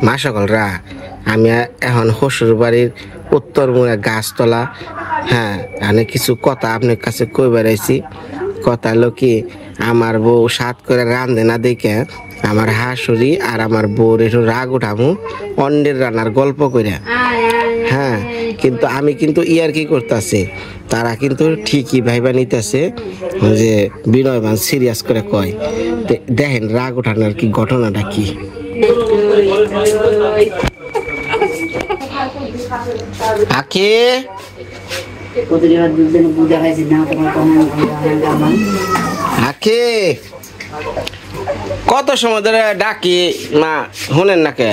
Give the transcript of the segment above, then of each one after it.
মা সকলরা আমি এখন শ্বশুর বাড়ির উত্তর মুড়া গাছতলা। হ্যাঁ, আমি কিছু কথা আপনার কাছে কই বেড়াইছি। কথা হলো কি, আমার বউ সাত করে রান্ধে না দেখে আমার হাসুরি আর আমার বউর একটু রাগ উঠামু অন্যের রান্নার গল্প করে। হ্যাঁ, কিন্তু আমি কিন্তু ইয়ার কি করতেছি, তারা কিন্তু ঠিকই ভাইবা নিতেছে যে বিনয়বান সিরিয়াস করে কয়। দেখেন রাগ উঠানোর কি ঘটনাটা কি। আখি আখি কত সময় ধরে ডাকি মা শুনেন না কে?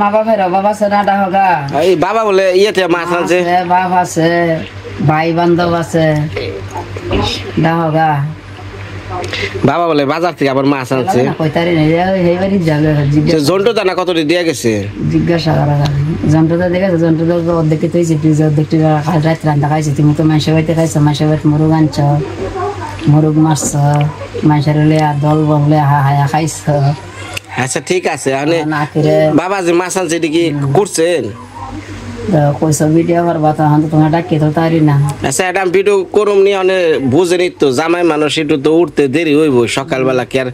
মা বাবার অভাব আছে না, ডাকা এই বাবা বলে ইয়েতে মাছ আনছে, বাপ আছে, ভাই বান্ধব আছে, ডাকা বাবা বলে বাজার থেকে আবার মাছ আনছে। জন্টু দানা কত দিয়ে গেছে জিজ্ঞাসা করা যাবে। জন্টুদা দেখেছে, জন্টুদা অর্ধেক তৈছে, অর্ধেকটি রাত রান্না খাইছে। তুমি তো মাংস বাড়িতে খাইছো, মাংস বাড়িতে মুরগ আনছ, মুরগ মারছ, মাংসের হলে দল বলে হায়া খাইছ। আচ্ছা ঠিক আছে, বাবা যে মাছ আনছে এটা কি করছেন? কইস ভিডিও করবা তখন তো তোমার ডাকি তো তারি না। আচ্ছা এটা ভিডিও করুম নি, অনেক বুঝেনি তো জামাই মানুষ একটু তো উঠতে দেরি হইব, সকালবেলা কি আর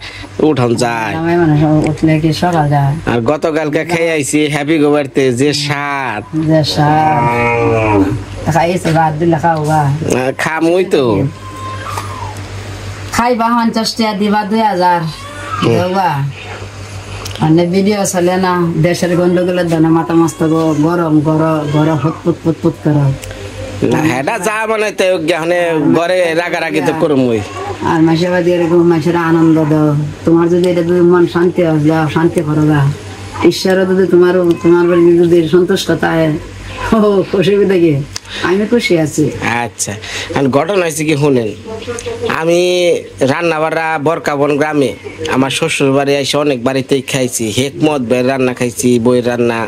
উঠান যায়? জামাই মানুষ উঠলে কি সকাল যায়? আর গতকালকে খেয়ে আইছি হ্যাপি গোবারতে, যে স্বাদ খাইছে, রাত দিলে খাওয়া খামই তো খাইবা 50 টাকা দিবা 2000 দেওয়া। অনেক ভিডিও চলে না, দেশের গন্ডগোলের ধরে মাথা মস্ত গরম গরম ফুট ফুট করো। এটা যা মানে ঘরে রাগারাগি তো করুম। আর মাসে বাদী এরকম মাসের আনন্দ দাও। তোমার যদি এটা যদি মন শান্তি যাও, শান্তি করো গা। ঈশ্বর যদি তোমার বাড়ি যদি সন্তুষ্টতা অসুবিধা কি, আমি খুশি আছি। আচ্ছা, ঘটনা হয়েছে কি শুনেন, আমি রান্না বাড়া বরকাবন গ্রামে আমার শ্বশুর বাড়ি এসে অনেক বাড়িতেই খাইছি। হেকমত বইয়ের রান্না খাইছি, বইয়ের রান্না,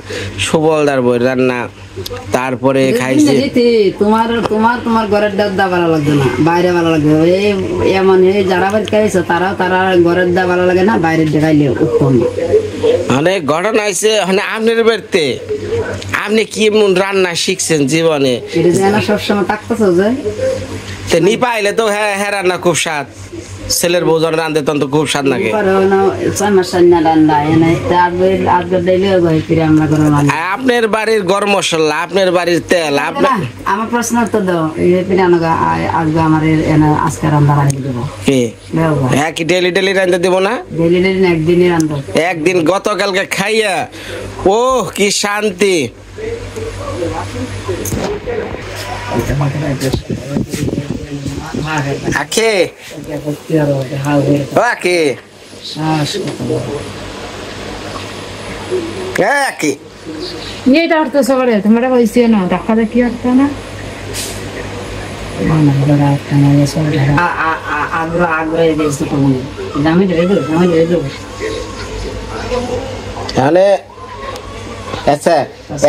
সুবলদার বইয়ের রান্না, তারপরে খাইছি। তোমার তোমার তোমার ঘরের দা ভালো লাগবে না, বাইরে ভালো লাগবে। এমন যারা বাড়ি খাইছো তারা ঘরের দা ভালো লাগে না, বাইরের দেখাইলে উত্তম। অনেক ঘটনা হয়েছে আপনার বাড়িতে। আপনি কি এমন রান্না শিখছেন জীবনে? সবসময় থাকতেছো যে নি পাইলে তো হ্যাঁ হ্যাঁ রান্না খুব স্বাদ। ছেলের বউজন রান্ধে তখন তো খুব স্বাদ লাগে। আপনার বাড়ির গরম মশলা, আপনার বাড়ির তেল, আমার প্রশ্ন তো দাও। আজকে আমার আজকে রান্না রান্ধে দেবো কি ডেলি ডেলি রান্ধে দেবো না? ডেলি ডেলি না, একদিনই রান্ধবো। একদিন গতকালকে খাইয়া ও কি শান্তি। আখে ও আখে আখে এটা অর্থ সবারে তোমরা কইছি না, টাকা দেখি অর্থ না আচ্ছা,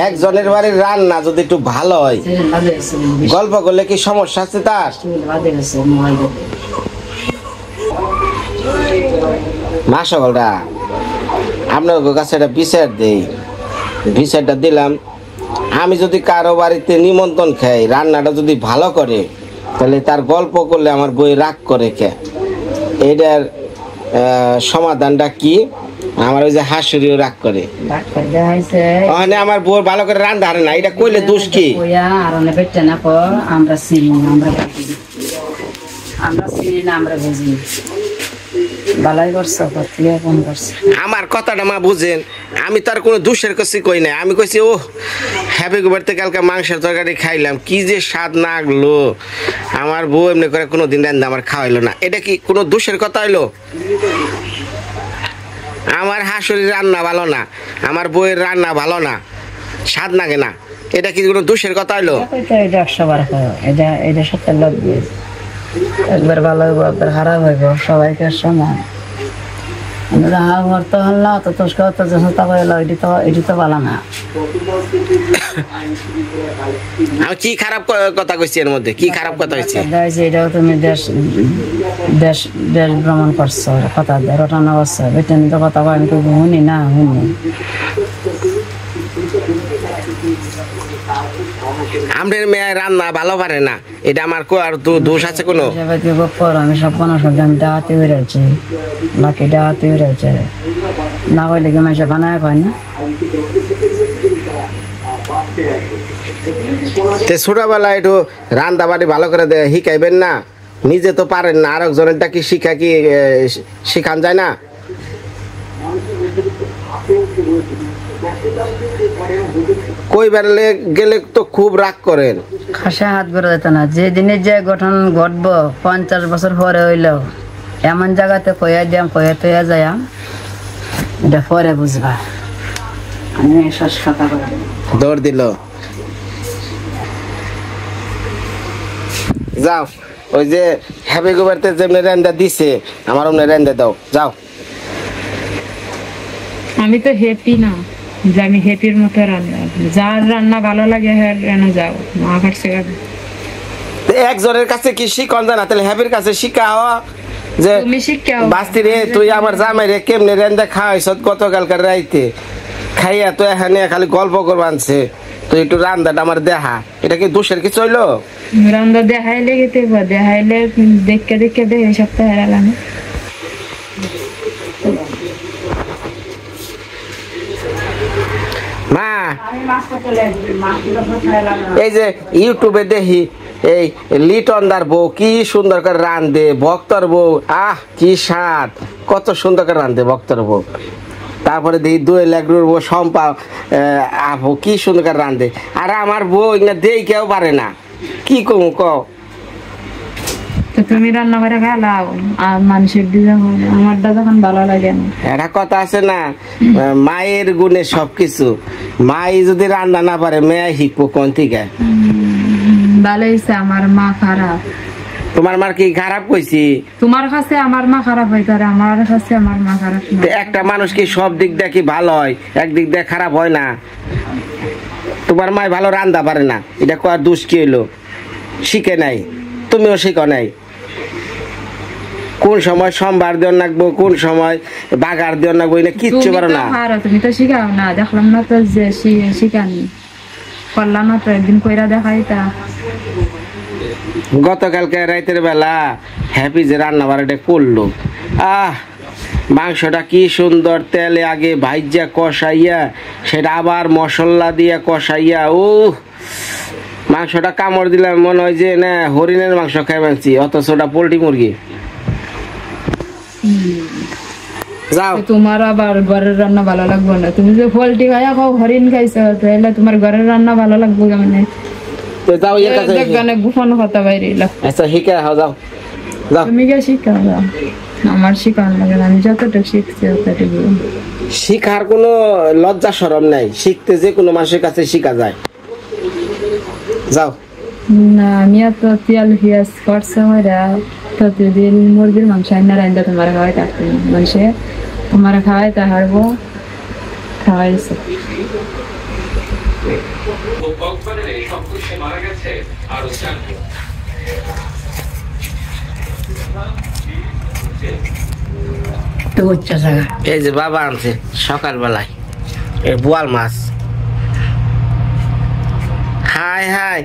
একজনের বাড়ির রান্না যদি একটু ভালো হয়, গল্প করলে কি সমস্যা আছে তার? মা সকলরা আপনার কাছে একটা বিচার দেই, বিচারটা দিলাম। আমি যদি কারো বাড়িতে নিমন্ত্রণ খাই, রান্নাটা যদি ভালো করে, তাহলে তার গল্প করলে আমার বই রাগ করে কে? এটার সমাধানটা কি? আমার ওই যে হাসুরিও রাগ করে, আমার বউ ভালো করে রান্না হারে না, এটা কইলে দোষ কি? আমরা চিনি না, আমরা বুঝি। আমার কথাটা মা বুঝেন, আমি তার কোনো দোষের কাছে কই নাই। আমি কইছি ও হ্যাপি গোবারতে কালকে মাংসের তরকারি খাইলাম, কি যে স্বাদ না লাগলো। আমার বউ এমনি করে কোনোদিন রান্না আমার খাওয়াইলো না, এটা কি কোনো দোষের কথা হইলো? আমার হাসুরির রান্না ভালো না, আমার বউয়ের রান্না ভালো না, স্বাদ লাগে না, এটা কি কোনো দোষের কথা হইলো? একবার ভালো হইব, একবার খারাপ হইব, সবাইকে সমান। রাহা করতে হল তো তোষকে তো চেষ্টা করে এটি তো ভালো না। আমি কি খারাপ কথা কইছি এর মধ্যে? কি খারাপ কথা হইছে? এটাও তুমি দেশ দেশ দেশ ভ্রমণ করছো, কথা রটানো করছো, বেটেন তো কথা কয় আমি তো শুনি না শুনি। আমাদের মেয়ে রান্না ভালো পারে না, এটা আমার আর দোষ আছে কোনো? আমি সব মানুষ আমি ডাহাতে বেরোচ্ছি, বাকি ডাহাতে বেরোচ্ছে না কইলে কি মানুষ বানায় কয় না। ছোটবেলায় একটু রান্না বাড়ি ভালো করে শিখাইবেন না? নিজে তো পারেন না, আরেকজনেরটা কি শিখা কি শিখান যায় না? কই বেড়ালে গেলে তো খুব রাগ করেন। খাসা হাত বেরো যেত না, যে দিনের যে গঠন ঘটবো 50 বছর পরে হইল এমন জায়গাতে কইয়া দিয়াম, কইয়া তৈয়া যাইয়াম, এটা পরে বুঝবা। আমি শ্বাস কথা করে দৌড় দিল। যাও, ওই যে হ্যাপি গোবারতে যেমনি রেন্দা দিছে আমার অমনি রেন্দা দাও, যাও। আমি তো হ্যাপি না যে আমি হ্যাপির মতো রান্না, যার রান্না ভালো লাগে হ্যাঁ রান্না যাও মা কাটছে। একজনের কাছে কি শিখন জানা, তাহলে হ্যাপির কাছে শিখাও যে তুমি শিখাও বাস্তি রে তুই আমার জামাই রে কেমনে রেন্দা খাওয়াইছ গতকালকার রাইতে, খাইয়া তো এখানে খালি গল্প করবানছে, তুই একটু রান্দাটা আমার দেখা, এটা কি দোষের কিছু হইলো? রান্না দেখাইলে গেতে দেখাইলে দেখে দেখে দেখে সপ্তাহে হেরালাম। মা এই যে ইউটিউবে দেখি এই লিটনদার বউ কি সুন্দর করে রান্ধে, ভক্তর বউ আহ কি স্বাদ, কত সুন্দর করে রান্ধে ভক্তর বউ। তারপরে দেখি দুই লেগরুর বউ সম্পা আপু কি সুন্দর করে রান্ধে, আর আমার বউ এগুলো দেই কেউ পারে না, কি কমু ক? তো তুমি রান্না করে খালাও আর মানুষের দিকে আমারটা যখন ভালো লাগে না। একটা কথা আছে না, মায়ের গুণে সবকিছু, মাই যদি রান্না না পারে মেয়ে শিখবো কোন থেকে? ভালো হয়েছে আমার মা খারাপ। তোমার মার কি খারাপ কইছি? তোমার কাছে আমার মা খারাপ হইতে পারে, আমার কাছে আমার মা খারাপ না। একটা মানুষ কি সব দিক দিয়ে কি ভালো হয়, একদিক দিয়ে খারাপ হয় না? তোমার মায় ভালো রান্না পারে না, এটা কয়ার দোষ কি হইলো? শিখে নাই, তুমিও শিখো নাই। কোন সময় সোমবার দেওয়ার নাকবো, কোন সময় বাগার দেওয়ার নাকবো, এটা কিচ্ছু পারো না। তুমি তো শিখাও না, দেখলাম না তো যে শিখানি করলাম না তো, একদিন কইরা দেখাইতা। গতকালকে রাতের বেলা হ্যাপি যে রান্না বাড়াটা করলো, মাংসটা কি সুন্দর তেলে আগে ভাইজা কষাইয়া সেটা আবার মশলা দিয়া কষাইয়া, মাংসটা কামড় দিলাম মনে হয় যে না হরিণের মাংস খাই মানছি, অথচ ওটা পোল্ট্রি মুরগি। যাও, তোমার আবার ঘরের রান্না ভালো লাগবে না, তুমি যে পোল্ট্রি খাইয়া খাও হরিণ খাইছো তাহলে তোমার ঘরের রান্না ভালো লাগবে কেমনে? যাও এর কাছে গোপন কথা বাইরে। আচ্ছা শিখে যাও, যাও তুমি কে শিখাও? আমার শিখান লাগে, আমি যতটুকু শিখছি ততটুকু। শিখার কোনো লজ্জা শরম নাই, শিখতে যে কোনো মানুষের কাছে শিখা যায়। যাও না আমি এত তেল পেঁয়াজ করছে ওরা প্রতিদিন মুরগির মাংস আইনা রান্না তোমার খাওয়াই থাকতে মানুষে তোমার খাওয়াই তা হারবো খাওয়াইছে। এই যে বাবা আনছে সকালবেলায় এই বোয়াল মাছ, হাই হাই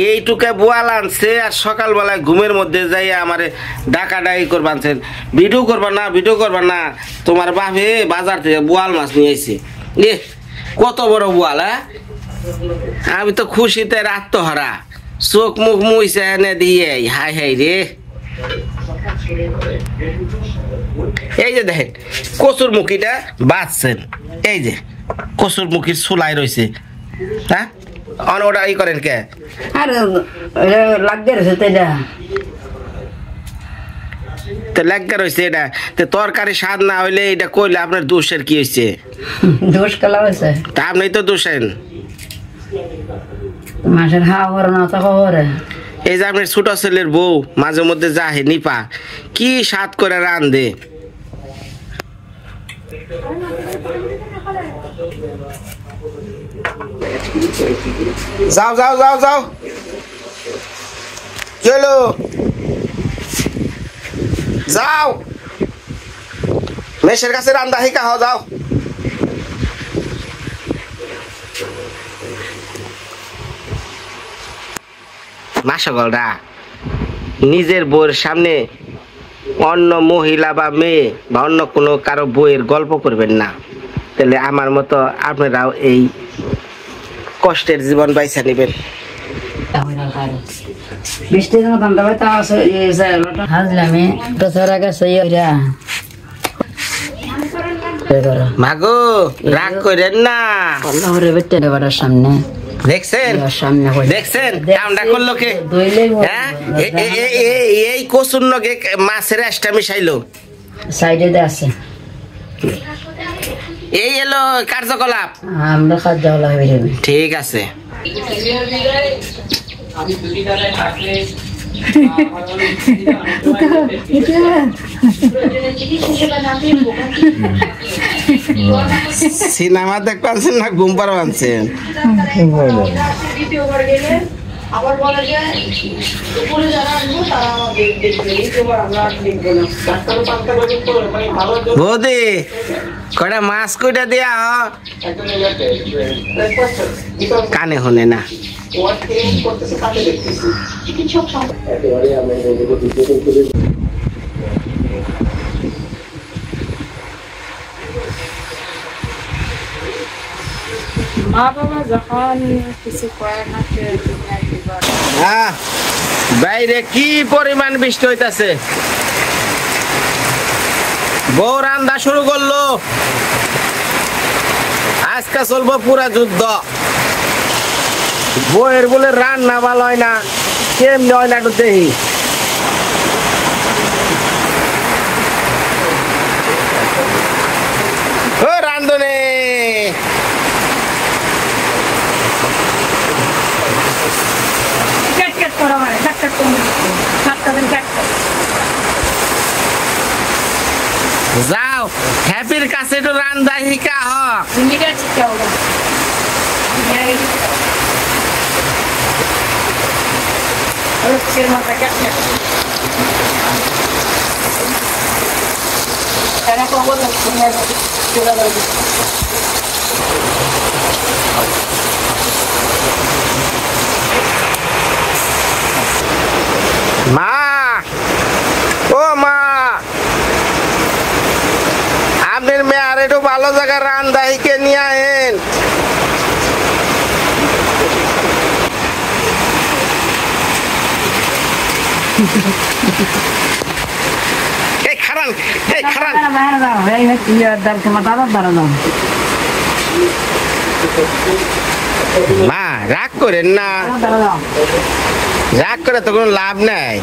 এইটুকা বোয়াল আনছে আর সকালবেলায় ঘুমের মধ্যে যাই আমারে ডাকা ডাকি করবা আনছেন, ভিডিও করবা না ভিডিও করবা না, তোমার বাপে বাজার থেকে বোয়াল মাছ নিয়ে আইছে। এ কত বড় বোয়াল, আমি তো খুশিতে আত্মহারা, চোখ মুখ মুইছে এনে দিয়ে হাই হাই রে। এই যে দেখেন কচুর মুখিটা বাঁচছেন, এই যে কচুর মুখির চুলাই রয়েছে, হ্যাঁ ওটা ই করেন কে? লাগা রয়েছে এটা তরকারি স্বাদ না হইলে এটা কইলে আপনার দোষের কি হয়েছে? দোষ কালা হয়েছে তা আপনি তো দোষেন মাসের হাওয়ার না তো খবরে। এই যে আপনার ছোট ছেলের বউ মাঝে মধ্যে যাহে নিপা কি স্বাদ করে রান্ধে, যাও যাও যাও যাও, চলো যাও, মেশের কাছে রান্দা শিকা হও, যাও। মা সকলরা নিজের বউয়ের সামনে অন্য মহিলা বা মেয়ে বা অন্য কোনো কারো বইয়ের গল্প করবেন না, তাহলে আমার মতো আপনারাও এই কষ্টের জীবন বাইছা নেবেন। বৃষ্টির মতন তবে তা হাজলামে তোরা গেছে মাগো রাগ করেন না, বেটার সামনে দেখছেন সামনে দেখছেন কামটা করলো কে? হ্যাঁ, এই কচুর লগে মাছের আষ্টা মিশাইলো, সাইডে আছে এই এলো কার্যকলাপ। আমরা খাদ্য লাগবে, ঠিক আছে। সিনেমা দেখতে আনছেন না ঘুম পাড়া আনছেন? বৌদি কটা মাছ কইটা দিয়া কানে হনে না। মা বাবা যখন কিছু করে না, বাইরে কি পরিমাণ বৃষ্টি হইতাছে, বউ রান্না শুরু করলো, আজকে চলবো পুরা যুদ্ধ। বউয়ের বলে রান্না ভালো হয় না, কেমনি হয় না একটু দেখি। ও রান্ধনে যাও, হ্যাপির কাছে একটু রান্দা শিকা হ। মা, ও মা, আপনার মেয়ে আর একটু ভালো জায়গায় রান্দা শিখে নিয়ে আহেন। এই খারান, এই খারান। মা রাগ করেন না, রাগ করে তো কোনো লাভ নাই।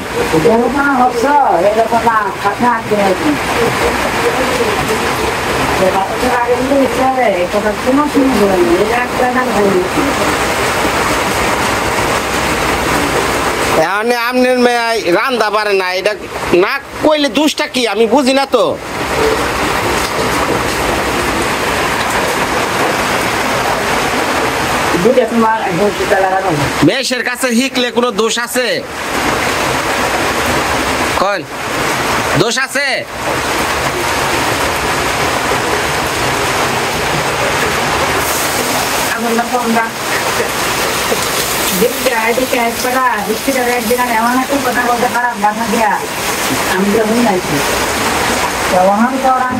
আপনার মেয়ে রান্দা পারে না, এটা না কইলে দুষ্টা কি আমি বুঝি না তো। মেয়ের কাছে শিখলে কোনো দোষ আছে? কোন দোষ আছে?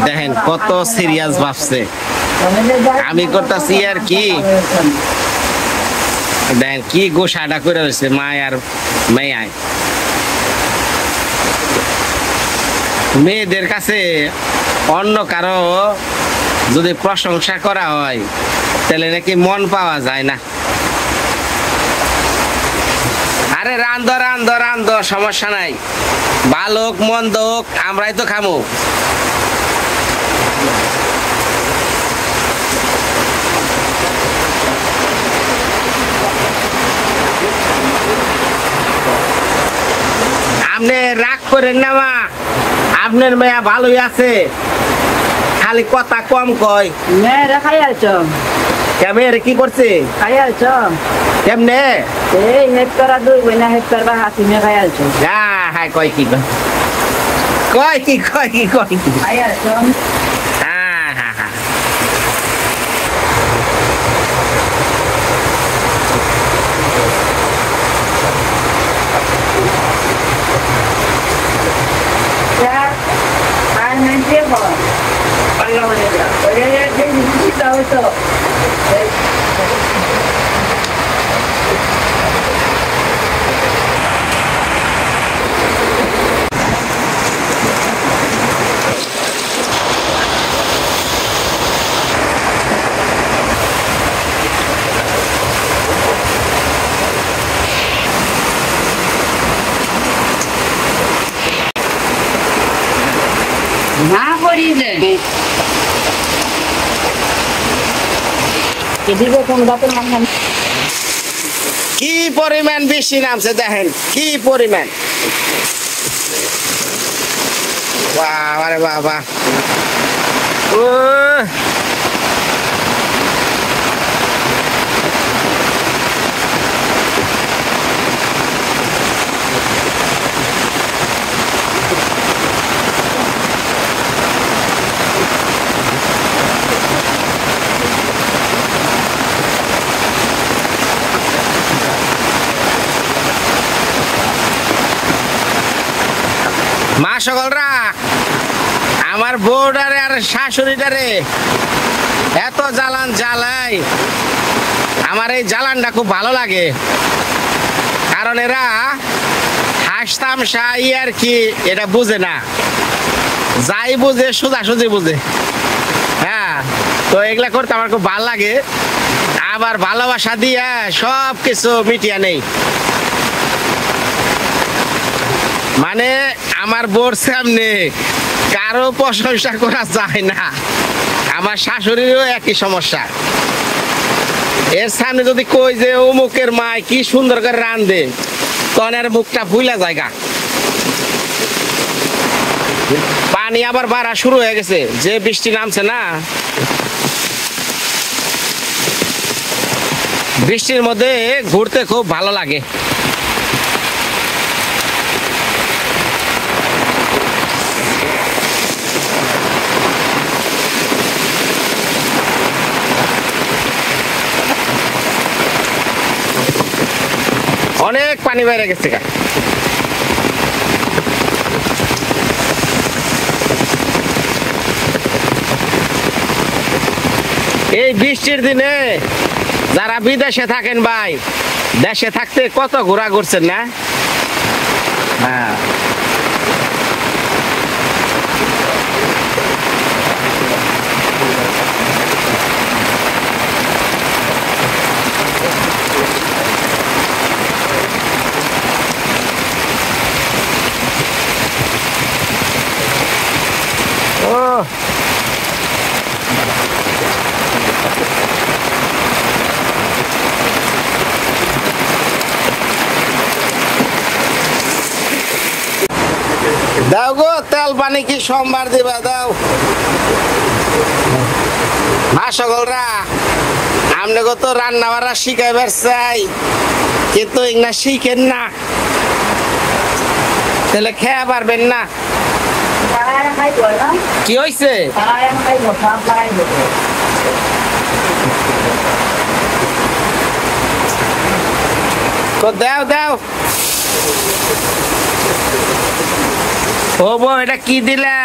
দেখেন কত সিরিয়াস ভাবছে, আমি করতেছি আর কি। দেখেন কি গোসাটা করে রয়েছে মায় আর মেয়ায়। মেয়েদের কাছে অন্য কারো যদি প্রশংসা করা হয় তাহলে নাকি মন পাওয়া যায় না। আরে রান্ধ রান্ধ রান্ধ, সমস্যা নাই, ভালো হোক মন্দ হোক আমরাই তো খামো। আপনি রাগ করেন না মা, আপনার মেয়া ভালোই আছে, খালি কথা কম কয় মেয়েরা খাই আছো কেমন কি করছে খাই আছো কেমনে এই হেক্টর আর দুই বইনা হেক্টর বা হাসি মেয়ে খাই আছো হ্যাঁ কয় কি খাই আছো হ্যাঁ আর মেয়ে বল পাগলা বলে দাও ওরে এই জিনিস দাও তো না করি যে এদিকে কোন দাঁতের মান কি পরিমাণ বেশি নামছে দেখেন কি পরিমাণ বাবা রে বাবা ও মা সকলরা আমার বউডারে আর শাশুড়িটারে এত জ্বালান জ্বালাই আমার এই জ্বালানটা খুব ভালো লাগে কারণ এরা হাসতামশা আর কি এটা বুঝে না যাই বুঝে সোজাসুজি বুঝে হ্যাঁ তো এগুলা করতে আমার খুব ভালো লাগে আবার ভালোবাসা দিয়া সব কিছু মিটিয়া নেই মানে আমার বোর সামনে কারো প্রশংসা করা যায় না আমার শাশুড়িরও একই সমস্যা এর সামনে যদি কই যে অমুকের মা কি সুন্দর করে রান্ধে তখন এর মুখটা ভুলা জায়গা পানি আবার বাড়া শুরু হয়ে গেছে যে বৃষ্টি নামছে না বৃষ্টির মধ্যে ঘুরতে খুব ভালো লাগে অনেক পানি বাইরে গেছে এই বৃষ্টির দিনে যারা বিদেশে থাকেন ভাই দেশে থাকতে কত ঘোরা ঘুরছেন না হ্যাঁ দাও গো তেল পানি কি সোমবার দিবা দাও মা সকলরা আমনে গো তো রান্না বাড়া শিখাইবার চাই কিন্তু এগুলা শিখেন না তাহলে খেয়ে পারবেন না কি হয়েছে দাও দাও ও বউ এটা কি দিলা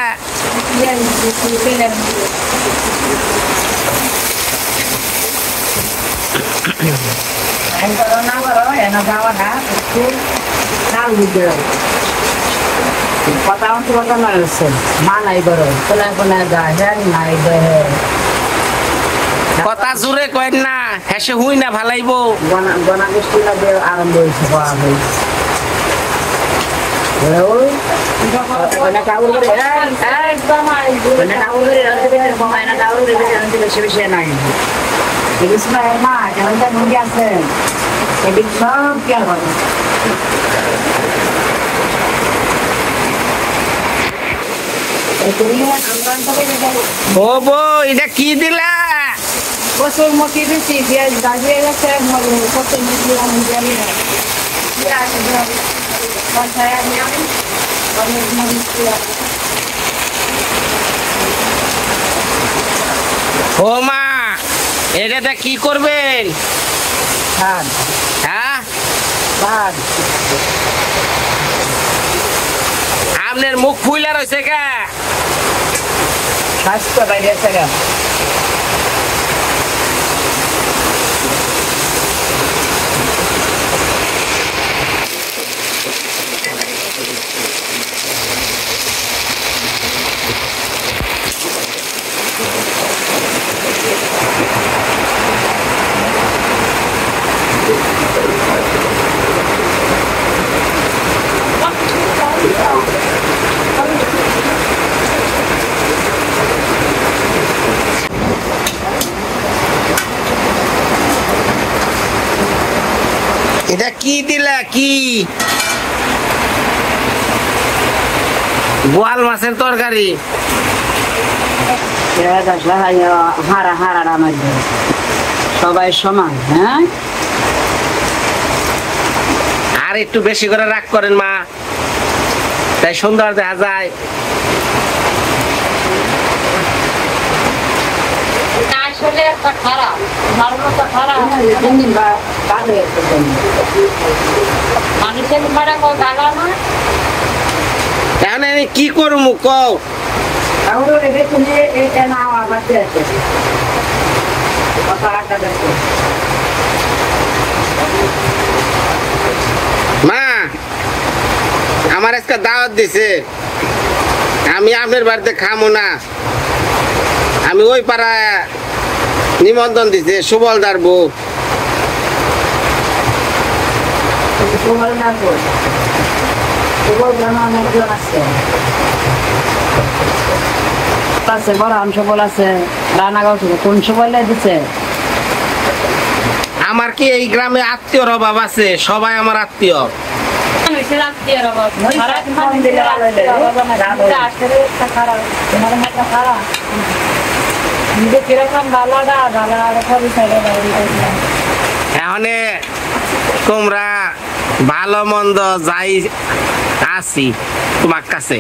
কথা জোরে কয়েন না হেসে হুই না ভালাইব গনা বৃষ্টি আরম্ভ হয়েছে বেশি বেশি নাই মা যেমনটা মুরগি আছে এদিক সব কি হবে ও বউ এটা কি দিলা? কচুর মুখি দিচ্ছি, পেঁয়াজ দাঁড়িয়ে গেছে, কচুর মুখি আমি জানি না। ও মা এটাতে কি করবেন? ভাত হ্যাঁ ভাত আপনার মুখ ফুইলা রয়েছে কে? স্বাস্থ্য বাইরে আছে গা। এটা কি দিলা? কি বোয়াল মাছের তরকারি? হারা হারা আমার সবাই সমান। হ্যাঁ আর একটু বেশি করে রাগ করেন মা, তাই সুন্দর দেখা যায়। আসলে একটা খারাপ মারমতো খারাপ মানুষের মারা কেউ গালা না। এখন আমি কি করবো কও? মা আমার আজকে দাওয়াত দিছে, আমি আপনার বাড়িতে খামো না। আমি ওই পাড়ায় নিমন্ত্রণ দিছে সুবলদার বউ। আছে বড় সবল আছে, রানাগাঁও থেকে কোন সবল দিচ্ছে? আমার কি এই গ্রামে আত্মীয়র অভাব আছে? সবাই আমার আত্মীয়। মানুষের আত্মীয়র অভাব, খারাপ মানুষের আত্মীয়র অভাব না। আসলে একটা খারাপ, তোমার একটা খারাপ নিজে কিরকম গালাটা গালা সবই সাইডে এখন তোমরা ভালো মন্দ যাই আছি তোমার কাছে,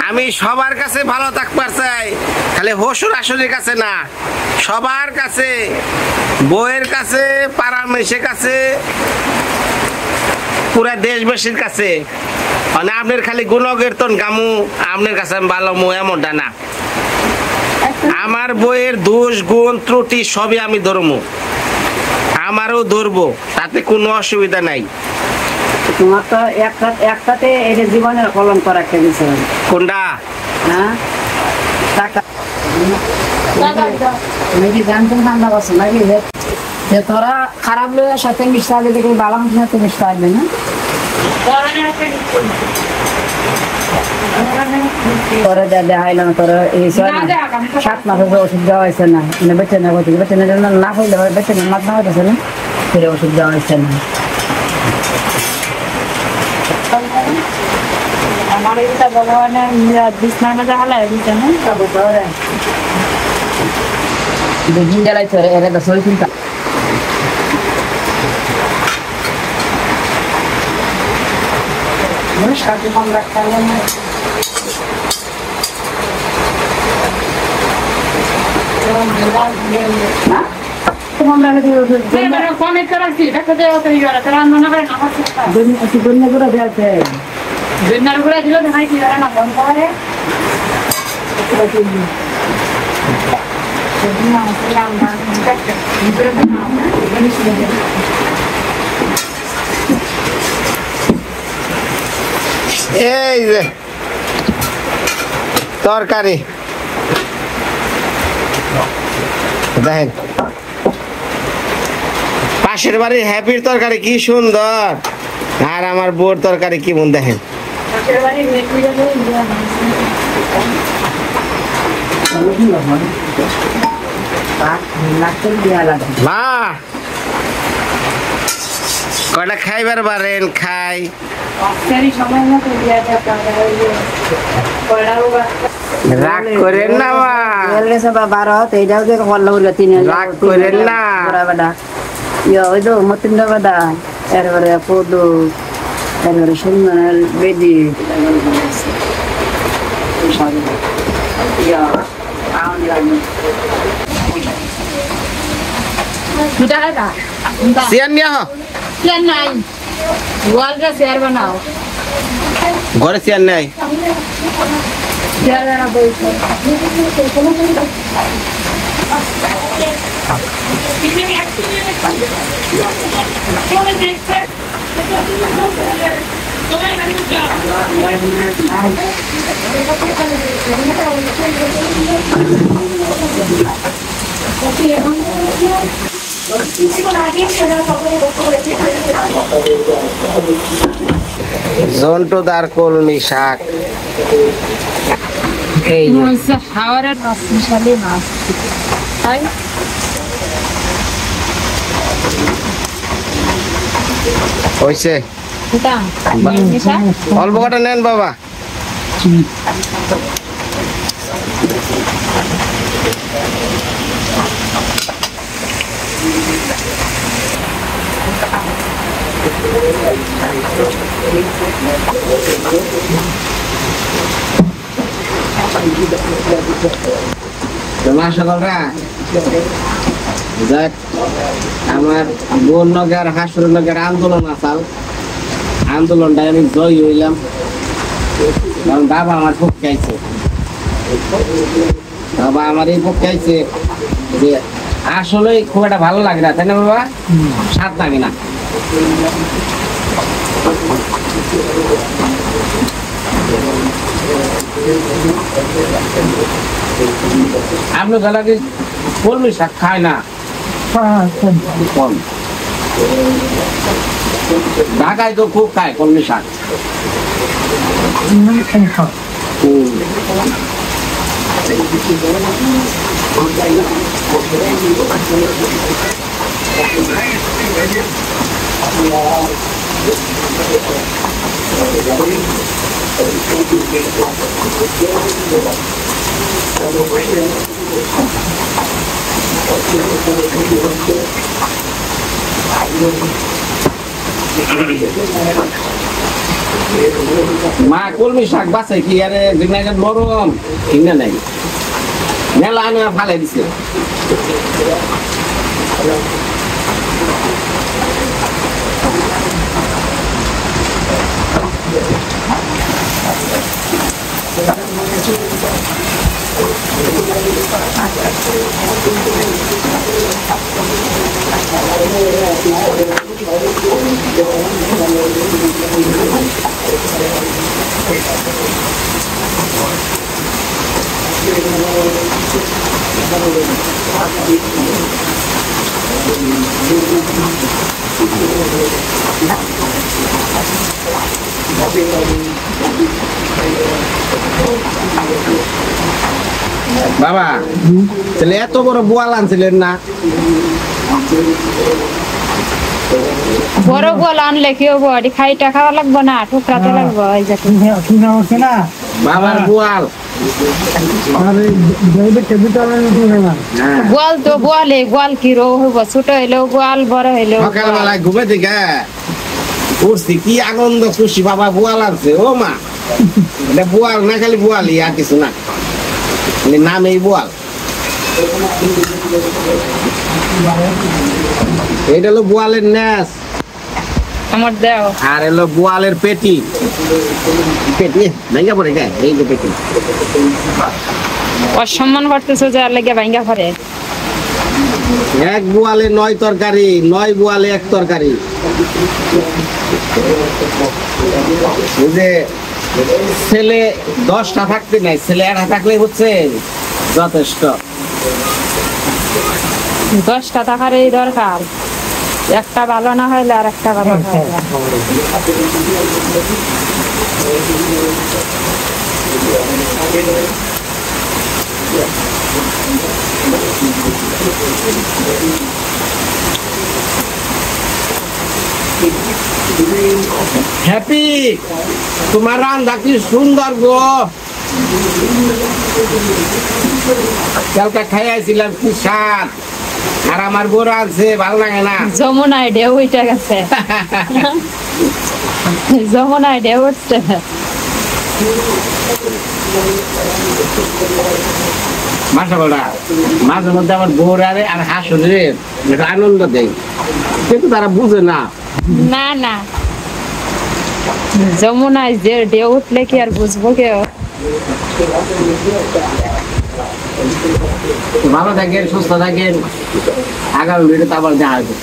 আমি সবার কাছে ভালো থাকবার চাই, খালি হসুর আসলের কাছে না, সবার কাছে, বউয়ের কাছে, পাড়ার মেশের কাছে, পুরা দেশবাসীর কাছে। মানে আপনার খালি গুণকীর্তন গামু, আপনার কাছে আমি ভালো মু এমনটা না। আমার বইয়ের দোষ গুণ ত্রুটি সবই আমি ধরবো, আমারও ধরবো, তাতে কোনো অসুবিধা নাই। তোমার তো একটাতে এটা জীবনের কলঙ্ক রাখতে দিচ্ছে। কোনটা? হ্যাঁ টাকা নাকি জানতেন ঠান্ডা করছো নাকি যে তোরা খারাপ লোকের সাথে মিশতে হবে, দেখি ভালো মানুষের সাথে মিশতে হবে না। তোরা যা দেখাইলাম তোর এই 7 মাসের ওষুধ দেওয়া হয়েছে না, মানে বেঁচে না করতে বেঁচে না হইলে বেঁচে না মাছ না হইতেছে না, ফিরে ওষুধ দেওয়া হয়েছে না। আমার এটা ভগবানের বিছনা মধ্যে হালায় দিতে না দুদিন জ্বালাইছে এরা তো শরীর চিন্তা ফোনে করাচ্ছি দেখা যায় রান্না করে করে দেওয়াছে দুনিয়ার ঘুরে দিল দেখাই কি না ফোন করে এই যে তরকারি দেখেন, পাশের বাড়ির হ্যাপির তরকারি কি সুন্দর, আর আমার বোর তরকারি কি মন দেখেন। মা কটা খাইবার পারেন খাই সেরি সময় মতো দিয়া যাবে পড়াও রাগ করেন না মা গেছে বা 12 এইটাও যে করলো হলো 3 রাগ করেন না বড় ওই তো মতিন্দ বাদা এরপরে পদু এরপরে সুন্দর বেদি দুটা টাকা চেয়ার নিয়ে আহ প্ল্যান নাই ওয়ালটা শেয়ার বানাও ঘরে চেয়ার নেই শেয়ার বানাও বলছো জন্টুদার কলমি শাক এই যে। হাওয়ারের মাছ মিশালি মাছ তাই হয়েছে এটা মিশা অল্প কটা নেন বাবা তোমার সকলরা যাক আমার বোন নগর হাসুর নগর আন্দোলন আসাল আন্দোলনটা আমি জয় হইলাম কারণ বাবা আমার পক্ষে আইছে বাবা আমার এই পক্ষে আইছে যে আসলে খুব একটা ভালো লাগে না তাই না বাবা স্বাদ লাগে না আপনি গলা কি কলমি শাক খায় না কম ঢাকায় তো খুব খায় কলমি শাক মা কলমি শাক বাঁচে কি আরে নরম কিনা নাই মেলা আনে ফালাই দিছে বাবা তাহলে এত বড় বোয়াল আনছিলেন না বড় গোল আনলে কি হবো এটি খাইটা খাওয়া লাগবে না ঠুকরাতে লাগবে এই যে বাবার বোয়াল গোয়াল তো গোয়ালে গোয়াল কি রো হইব ছোট হইলেও গোয়াল বড় হইলেও সকালবেলায় ঘুমে থেকে উঠছি কি আনন্দ খুশি বাবা বোয়াল আনছে ও মা এটা বোয়াল না খালি বোয়ালই আর কিছু না নাম এই বোয়াল এটা হলো বোয়ালের ন্যাস আমার দেও আর এলো বোয়ালের পেটি পেটি ভেঙে পড়ে গায়ে এই যে পেটি অসম্মান করতেছো যে আর লেগে ভাঙ্গা করে এক বোয়ালে 9 তরকারি 9 বোয়ালে 1 তরকারি বুঝে ছেলে 10টা থাকতে নাই ছেলে 1টা থাকলে হচ্ছে যথেষ্ট 10টা টাকারই দরকার একটা ভালো না হইলে আর একটা ভালো হয় না। হ্যাপি তোমার রান্না কি সুন্দর গো, কালকে খাইয়াছিলাম কি স্বাদ, আর আমার বউ রাঁধছে ভালো লাগে না। যমুনায় ঢেউ উঠে গেছে, যমুনায় ঢেউ উঠছে। মাসাবলা মাঝে মধ্যে আমার বউরারে আর হাসুরে একটা আনন্দ দেয়, কিন্তু তারা বুঝে না। না না, যমুনায় যে ঢেউ উঠলে কি আর বুঝবো কেউ। ভালো থাকেন, সুস্থ থাকেন, আগামী ভিডিওতে আবার দেখা হবে।